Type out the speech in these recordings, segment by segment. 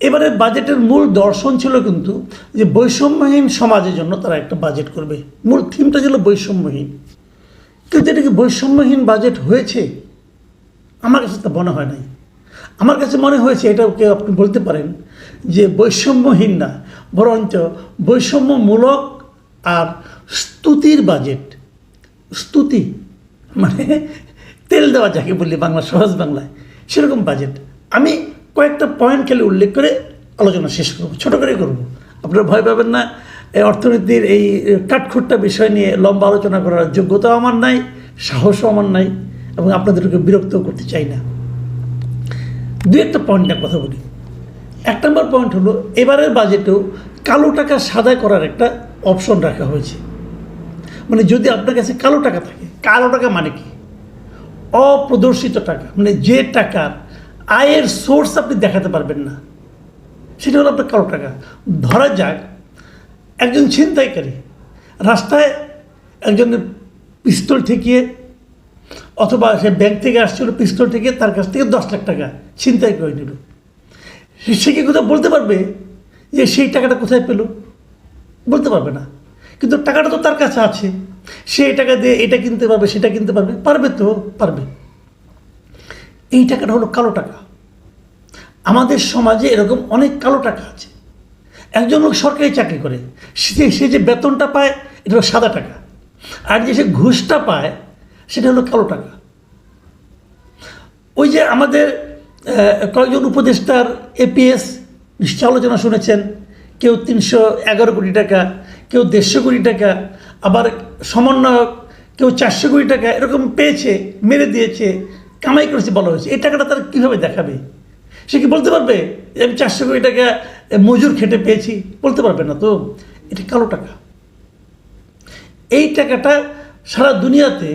এবারে বাজেটের মূল দর্শন ছিল কিন্তু যে বৈষম্যহীন সমাজের জন্য তারা একটা বাজেট করবে, মূল থিমটা ছিল বৈষম্যহীন। কিন্তু এটা কি বৈষম্যহীন বাজেট হয়েছে? আমার কাছে তা মনে হয় নাই। আমার কাছে মনে হয়েছে, এটাকে আপনি বলতে পারেন যে বৈষম্যহীন না, বরঞ্চ বৈষম্যমূলক আর স্তুতির বাজেট। স্তুতি মানে তেল দেওয়া যাকে বলি বাংলা, সহজ বাংলায়, সেরকম বাজেট। আমি কয়েকটা পয়েন্ট খালি উল্লেখ করে আলোচনা শেষ করব, ছোটো করে করব। আপনারা ভয় পাবেন না, এই অর্থনীতির এই কাঠখুট্টা বিষয় নিয়ে লম্বা আলোচনা করার যোগ্যতাও আমার নাই, সাহসও আমার নাই, এবং আপনাদেরকে বিরক্তও করতে চাই না। দু একটা পয়েন্টের কথা বলি। 1 নম্বর পয়েন্ট হলো, এবারের বাজেটেও কালো টাকা সাদা করার একটা অপশন রাখা হয়েছে। মানে যদি আপনার কাছে কালো টাকা থাকে, কালো টাকা মানে কি? অপ্রদর্শিত টাকা, মানে যে টাকার আয়ের সোর্স আপনি দেখাতে পারবেন না, সেটা হলো আপনার কালো টাকা। ধরা যাক একজন ছিনতাইকারী রাস্তায় একজনের পিস্তল ঠেকিয়ে, অথবা সে ব্যাংক থেকে আসছিল, পিস্তল ঠেকিয়ে তার কাছ থেকে 10 লাখ টাকা ছিনতাই করে নিল। সে কি কোথাও বলতে পারবে যে সেই টাকাটা কোথায় পেল? বলতে পারবে না। কিন্তু টাকাটা তো তার কাছে আছে, সে এই টাকা দিয়ে এটা কিনতে পারবে, সেটা কিনতে পারবে, পারবে তো পারবে। এই টাকাটা হলো কালো টাকা। আমাদের সমাজে এরকম অনেক কালো টাকা আছে। একজন লোক সরকারি চাকরি করে, সে যে বেতনটা পায় এটা হলো সাদা টাকা, আর যে সে ঘুষটা পায় সেটা হলো কালো টাকা। ওই যে আমাদের কয়েকজন উপদেষ্টার APS নিশ্চয় আলোচনা শুনেছেন, কেউ 311 কোটি টাকা, কেউ 150 কোটি টাকা, আবার সমন্বয়ক কেউ 400 কোটি টাকা এরকম পেয়েছে, মেরে দিয়েছে, কামাই করেছে বলা হয়েছে। এই টাকাটা তারা কীভাবে দেখাবে? সে কি বলতে পারবে যে আমি 400 কোটি টাকা মজুর খেটে পেয়েছি? বলতে পারবে না তো। এটা কালো টাকা। এই টাকাটা সারা দুনিয়াতে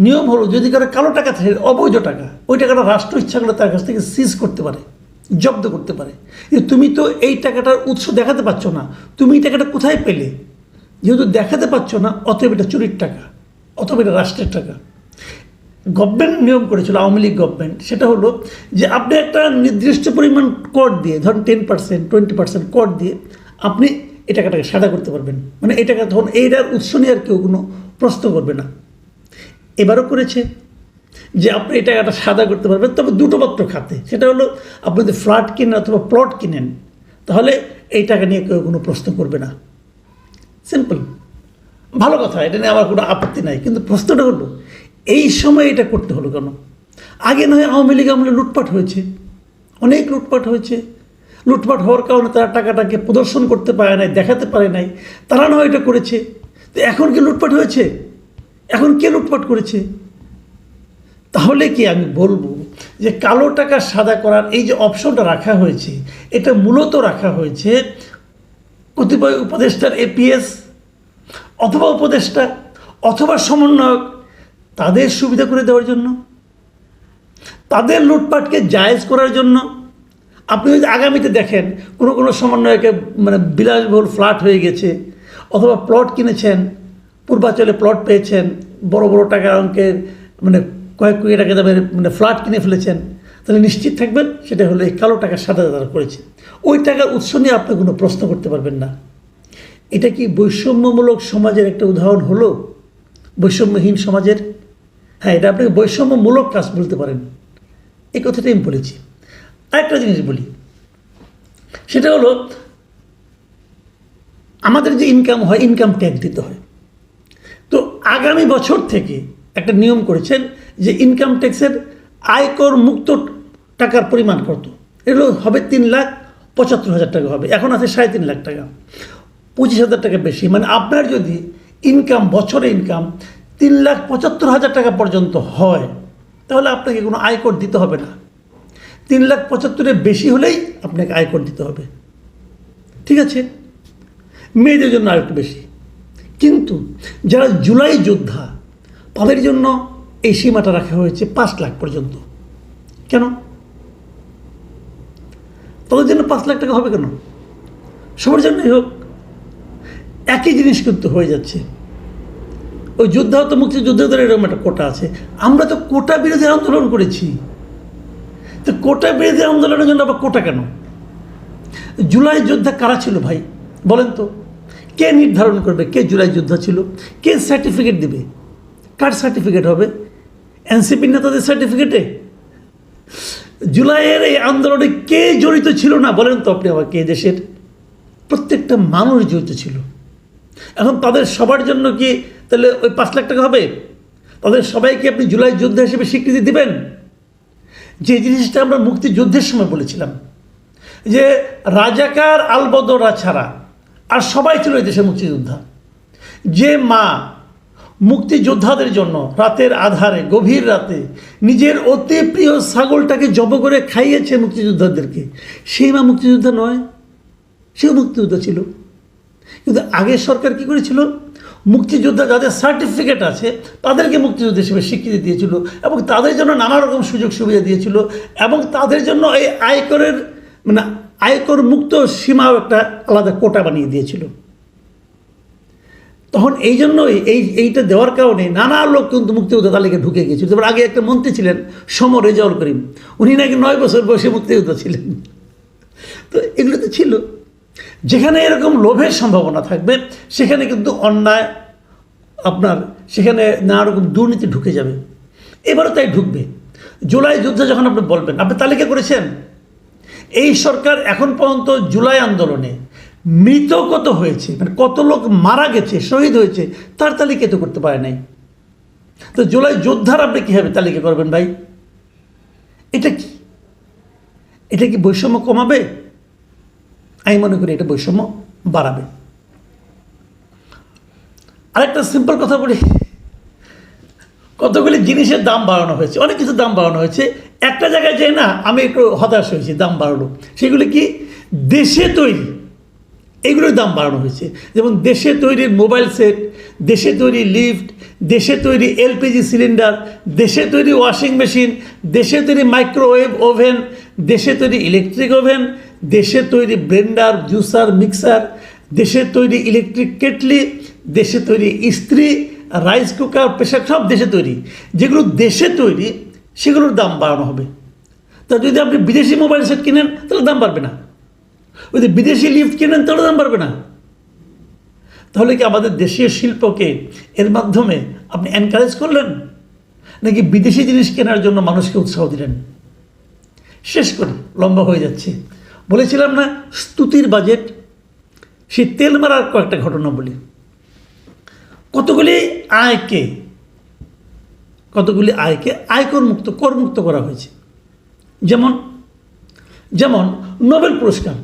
নিয়ম হলো, যদি কারো কালো টাকা থাকে, অবৈধ টাকা, ওই টাকাটা রাষ্ট্র ইচ্ছা করলে তার কাছ থেকে সিজ করতে পারে, জব্দ করতে পারে। তুমি তো এই টাকাটার উৎস দেখাতে পারছো না, তুমি এই টাকাটা কোথায় পেলে? যেহেতু দেখাতে পারছো না, অতএব এটা চুরির টাকা, অথবা এটা রাষ্ট্রের টাকা। গভর্নমেন্ট নিয়ম করেছিল, আওয়ামী লীগ গভর্নমেন্ট, সেটা হলো যে আপনি একটা নির্দিষ্ট পরিমাণ কর দিয়ে, ধরুন 10%, 20% কর দিয়ে আপনি এই টাকাটাকে সাদা করতে পারবেন। মানে এই টাকা ধরুন এইটার উৎস নিয়ে আর কেউ কোনো প্রশ্ন করবে না। এবারও করেছে যে আপনি এই টাকাটা সাদা করতে পারবেন, তবে দুটো মাত্র খাতে। সেটা হলো আপনি যদি ফ্ল্যাট কিনেন অথবা প্লট কিনেন, তাহলে এই টাকা নিয়ে কেউ কোনো প্রশ্ন করবে না। সিম্পল, ভালো কথা, এটা নিয়ে আমার কোনো আপত্তি নাই। কিন্তু প্রশ্নটা হলো এই সময় এটা করতে হলো কেন? আগে নয় আওয়ামী লীগ আমলে লুটপাট হয়েছে, অনেক লুটপাট হয়েছে। লুটপাট হওয়ার কারণে তারা টাকাটাকে প্রদর্শন করতে পারে নাই, দেখাতে পারে নাই, তারা নয় এটা করেছে। তো এখন কি লুটপাট হয়েছে? এখন কে লুটপাট করেছে? তাহলে কি আমি বলবো যে কালো টাকা সাদা করার এই যে অপশনটা রাখা হয়েছে, এটা মূলত রাখা হয়েছে কতিপয় উপদেষ্টার APS অথবা উপদেষ্টা অথবা সমন্বয়ক, তাদের সুবিধা করে দেওয়ার জন্য, তাদের লুটপাটকে জায়েজ করার জন্য। আপনি যদি আগামীতে দেখেন কোনো সমন্বয়কে মানে বিলাসবহুল ফ্ল্যাট হয়ে গেছে, অথবা প্লট কিনেছেন, পূর্বাঞ্চলে প্লট পেয়েছেন, বড় বড় টাকার অঙ্কের মানে কয়েক কোটি টাকা দামের মানে ফ্ল্যাট কিনে ফেলেছেন, তাহলে নিশ্চিত থাকবেন সেটা হলো এই কালো টাকার সাদা তারা করেছে। ওই টাকার উৎস নিয়ে আপনি কোনো প্রশ্ন করতে পারবেন না। এটা কি বৈষম্যমূলক সমাজের একটা উদাহরণ হলো? বৈষম্যহীন সমাজের? হ্যাঁ, এটা আপনাকে বৈষম্যমূলক কাজ বলতে পারেন। এই কথাটাই আমি বলেছি। আরেকটা জিনিস বলি, সেটা হলো আমাদের যে ইনকাম হয়, ইনকাম ট্যাক্স দিতে হয়। তো আগামী বছর থেকে একটা নিয়ম করেছেন যে ইনকাম ট্যাক্সের আয়কর মুক্ত টাকার পরিমাণ কত, এগুলো হবে 3,75,000 টাকা হবে। এখন আছে 3.5 লাখ টাকা, 25,000 টাকা বেশি। মানে আপনার যদি ইনকাম, বছরে ইনকাম 3,75,000 টাকা পর্যন্ত হয়, তাহলে আপনাকে কোনো আয়কর দিতে হবে না। 3,75,000-এর বেশি হলেই আপনাকে আয়কর দিতে হবে। ঠিক আছে, মেয়েদের জন্য আরেকটু বেশি। কিন্তু যারা জুলাই যোদ্ধা, তাদের জন্য এই সীমাটা রাখা হয়েছে 5 লাখ পর্যন্ত। কেন? তাদের জন্য 5 লাখ টাকা হবে কেন? সবার জন্যই হোক, একই জিনিস কিন্তু হয়ে যাচ্ছে। ওই যোদ্ধা তো মুক্তিযোদ্ধাদের এরকম একটা কোটা আছে। আমরা তো কোটা বিরোধী আন্দোলন করেছি, তো কোটা বিরোধী আন্দোলনের জন্য আবার কোটা কেন? জুলাই যোদ্ধা কারা ছিল ভাই বলেন তো? কে নির্ধারণ করবে কে জুলাই যোদ্ধা ছিল? কে সার্টিফিকেট দিবে? কার সার্টিফিকেট হবে? এনসিপি নেতাদের সার্টিফিকেটে? জুলাইয়ের এই আন্দোলনে কে জড়িত ছিল না বলেন তো আপনি আমাকে? দেশের প্রত্যেকটা মানুষ জড়িত ছিল। এখন তাদের সবার জন্য কি তাহলে ওই 5 লাখ টাকা হবে? তাদের সবাইকে আপনি জুলাই যোদ্ধা হিসেবে স্বীকৃতি দিবেন? যে জিনিসটা আমরা মুক্তিযুদ্ধের সময় বলেছিলাম যে রাজাকার আলবদরা ছাড়া আর সবাই ছিল এই দেশের মুক্তিযোদ্ধা। যে মা মুক্তিযোদ্ধাদের জন্য রাতের আধারে গভীর রাতে নিজের অতি প্রিয় ছাগলটাকে জব করে খাইয়েছে মুক্তিযোদ্ধাদেরকে, সেই মা মুক্তিযোদ্ধা নয়? সেও মুক্তিযোদ্ধা ছিল। কিন্তু আগের সরকার কি করেছিল? মুক্তিযোদ্ধা যাদের সার্টিফিকেট আছে তাদেরকে মুক্তিযোদ্ধা হিসেবে স্বীকৃতি দিয়েছিল এবং তাদের জন্য নানা রকম সুযোগ সুবিধা দিয়েছিল এবং তাদের জন্য এই আয়করের মানে আয়কর মুক্ত সীমাও একটা আলাদা কোটা বানিয়ে দিয়েছিল। তখন এই জন্যই এইটা দেওয়ার কারণে নানা লোক কিন্তু মুক্তিযোদ্ধা তালিকায় ঢুকে গিয়েছিল। যেমন আগে একটা মন্ত্রী ছিলেন রেজাউল করিম, উনি নাকি 9 বছর বয়সে মুক্তিযোদ্ধা ছিলেন। তো এগুলো তো ছিল। যেখানে এরকম লোভের সম্ভাবনা থাকবে সেখানে কিন্তু অন্যায় আপনার সেখানে নানা রকম দুর্নীতি ঢুকে যাবে। এবারও তাই ঢুকবে। জুলাই যুদ্ধ যখন আপনি বলবেন, আপনি তালিকা করেছেন এই সরকার এখন পর্যন্ত জুলাই আন্দোলনে মৃত কত হয়েছে, মানে কত লোক মারা গেছে, শহীদ হয়েছে, তার তালিকা তো করতে পারে নাই। তো জুলাই যোদ্ধার আপনি কীভাবে তালিকা করবেন ভাই? এটা কি বৈষম্য কমাবে? আমি মনে করি এটা বৈষম্য বাড়াবে। আরেকটা সিম্পল কথা বলি, কতগুলি জিনিসের দাম বাড়ানো হয়েছে, অনেক কিছু দাম বাড়ানো হয়েছে। একটা জায়গায় যাই না আমি একটু হতাশ হয়েছি, দাম বাড়ানো। সেগুলি কি? দেশে তৈরি এগুলোর দাম বাড়ানো হয়েছে। যেমন দেশে তৈরি মোবাইল সেট, দেশে তৈরি লিফট, দেশে তৈরি এলপিজি সিলিন্ডার, দেশে তৈরি ওয়াশিং মেশিন, দেশে তৈরি মাইক্রোওয়েভ ওভেন, দেশে তৈরি ইলেকট্রিক ওভেন, দেশে তৈরি ব্লেন্ডার, জুসার, মিক্সার, দেশে তৈরি ইলেকট্রিক কেটলি, দেশে তৈরি ইস্ত্রি, রাইস কুকার, প্রেসার, সব দেশে তৈরি। যেগুলো দেশে তৈরি সেগুলোর দাম বাড়ানো হবে। তা যদি আপনি বিদেশি মোবাইল সেট কিনেন তাহলে দাম বাড়বে না, যদি বিদেশি লিফট কিনেন তাহলে দাম বাড়বে না। তাহলে কি আমাদের দেশীয় শিল্পকে এর মাধ্যমে আপনি এনকারেজ করলেন, নাকি বিদেশি জিনিস কেনার জন্য মানুষকে উৎসাহ দিলেন? শেষ করি, লম্বা হয়ে যাচ্ছে। বলেছিলাম না স্তুতির বাজেট, সেই তেল মারার কয়েকটা ঘটনা বলি। কতগুলি আয়কে আয়কর মুক্ত, করমুক্ত করা হয়েছে। যেমন নোবেল পুরস্কার,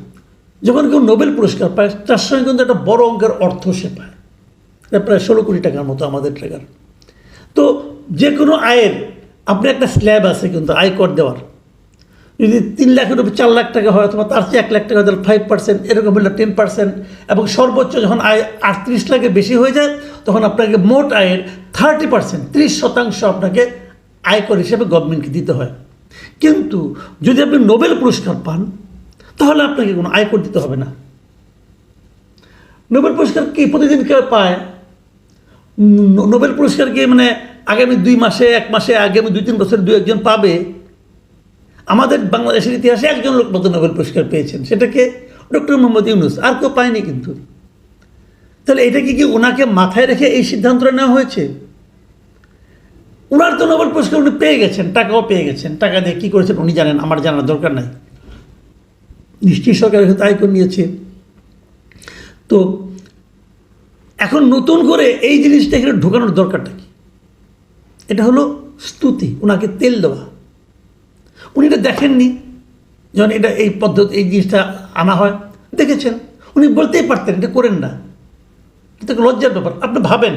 যখন কেউ নোবেল পুরস্কার পায় তার সঙ্গে কিন্তু একটা বড় অঙ্কের অর্থ সে পায়, প্রায় 16 কোটি টাকার মতো আমাদের টাকার। তো যে কোনো আয়ের আপনি একটা স্ল্যাব আছে কিন্তু আয়কর দেওয়ার। যদি 3 লাখের উপর 4 লাখ টাকা হয় অথবা তার চেয়ে 1 লাখ টাকা তাহলে 5%, এরকম হলে 10%, এবং সর্বোচ্চ যখন আয় 38 লাখের বেশি হয়ে যায় তখন আপনাকে মোট আয়ের 30%, 30% আপনাকে আয়কর হিসেবে গভর্নমেন্টকে দিতে হয়। কিন্তু যদি আপনি নোবেল পুরস্কার পান তাহলে আপনাকে কোনো আয়কর দিতে হবে না। নোবেল পুরস্কার কি প্রতিদিন কেউ পায়? নোবেল পুরস্কার কি মানে আগামী 2 মাসে, 1 মাসে, আগামী 2-3 বছর 2-1 জন পাবে? আমাদের বাংলাদেশের ইতিহাসে একজন লোক মতো নোবেল পুরস্কার পেয়েছেন, সেটাকে ডক্টর মোহাম্মদ ইউনূস, আর কেউ পায়নি। কিন্তু তাহলে এটা কি ওনাকে মাথায় রেখে এই সিদ্ধান্তটা নেওয়া হয়েছে? ওনার তো নোবেল পুরস্কার উনি পেয়ে গেছেন, টাকাও পেয়ে গেছেন, টাকা দিয়ে কী করেছেন উনি জানেন, আমার জানার দরকার নাই। নিশ্চয়ই সরকারের ক্ষেত্রে আয়কর নিয়েছে। তো এখন নতুন করে এই জিনিসটা এখানে ঢোকানোর দরকারটা কি? এটা হলো স্তুতি, ওনাকে তেল দেওয়া। উনি এটা দেখেননি যখন এই পদ্ধতি, এই জিনিসটা আনা হয়, দেখেছেন, উনি বলতেই পারতেন এটা করেন না। এটা লজ্জার ব্যাপার। আপনি ভাবেন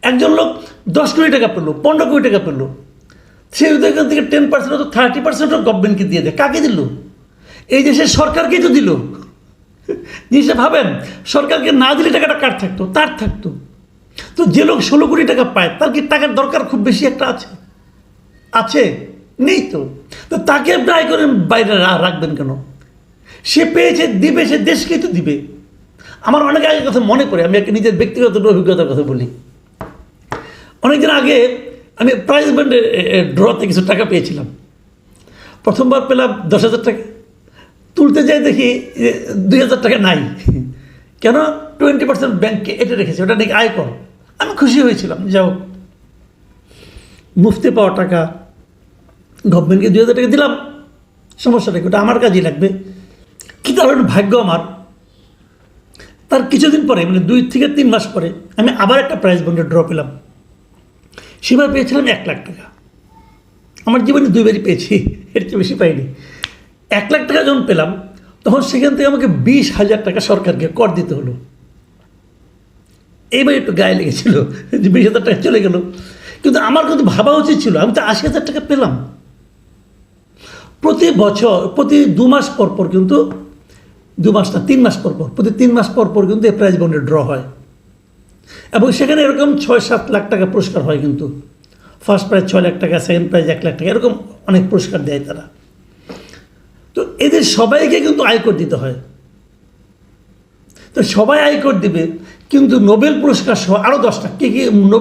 একজন লোক 10 কোটি টাকা পেল, 15 কোটি টাকা পেল, সে যদি এখান থেকে 10% অথবা 30% গভর্নমেন্টকে দিয়ে দেয়, কাকে দিল? এই দেশের সরকারকেই তো দিল। জিনিসটা ভাবেন, সরকারকে না দিলে টাকাটা কার থাকতো? তার থাকতো। তো যে লোক 16 কোটি টাকা পায় তার কি টাকার দরকার খুব বেশি একটা আছে? নেই তো। তো তাকে আপনি আয়করের বাইরে রাখবেন কেন? সে পেয়েছে, দিবে, সে দেশকেই তো দিবে। আমার অনেক আগের কথা মনে পড়ে, আমি একটা নিজের ব্যক্তিগত অভিজ্ঞতার কথা বলি। অনেকদিন আগে আমি প্রাইজ ব্যান্ডের ড্রতে কিছু টাকা পেয়েছিলাম। প্রথমবার পেলাম 10,000 টাকা, তুলতে যাই দেখি 2,000 টাকা নাই। কেন? 20% ব্যাংকে এটা রেখেছে, ওটা নাকি আয়কর। আমি খুশি হয়েছিলাম, যাও মুফতি পাওয়া টাকা গভর্নমেন্টকে 2,000 টাকা দিলাম, সমস্যা নেই, ওটা আমার কাজেই লাগবে। কী দারুণ ভাগ্য আমার! তার কিছুদিন পরে, মানে 2 থেকে 3 মাস পরে, আমি আবার একটা প্রাইজ বন্ডে ড্র পেলাম। সেবার পেয়েছিলাম 1 লাখ টাকা। আমার জীবনে 2বারই পেয়েছি, এর চেয়ে বেশি পাইনি। 1 লাখ টাকা যখন পেলাম, তখন সেখান থেকে আমাকে 20,000 টাকা সরকারকে কর দিতে হলো। এইবার একটু গায়ে লেগেছিল যে 20,000 টাকা চলে গেল। কিন্তু আমার কিন্তু ভাবা উচিত ছিল, আমি তো 80,000 টাকা পেলাম। প্রতি বছর, প্রতি 2 মাস পর পর কিন্তু, 2 মাস না 3 মাস পর পর, প্রতি 3 মাস পর পর কিন্তু এই প্রাইজ বন্ডে ড্র হয়। এবং সেখানে এরকম 6-7 লাখ টাকা পুরস্কার হয়। কিন্তু ফার্স্ট প্রাইজ 6 লাখ টাকা, সেকেন্ড প্রাইজ 1 লাখ টাকা, এরকম অনেক পুরস্কার দেয় তারা। তো এদের সবাইকে কিন্তু আয়কর দিতে হয়। তো সবাই আয়কর দিবে, কিন্তু নোবেল পুরস্কার সহ আরও 10টা, কে কে নোবেল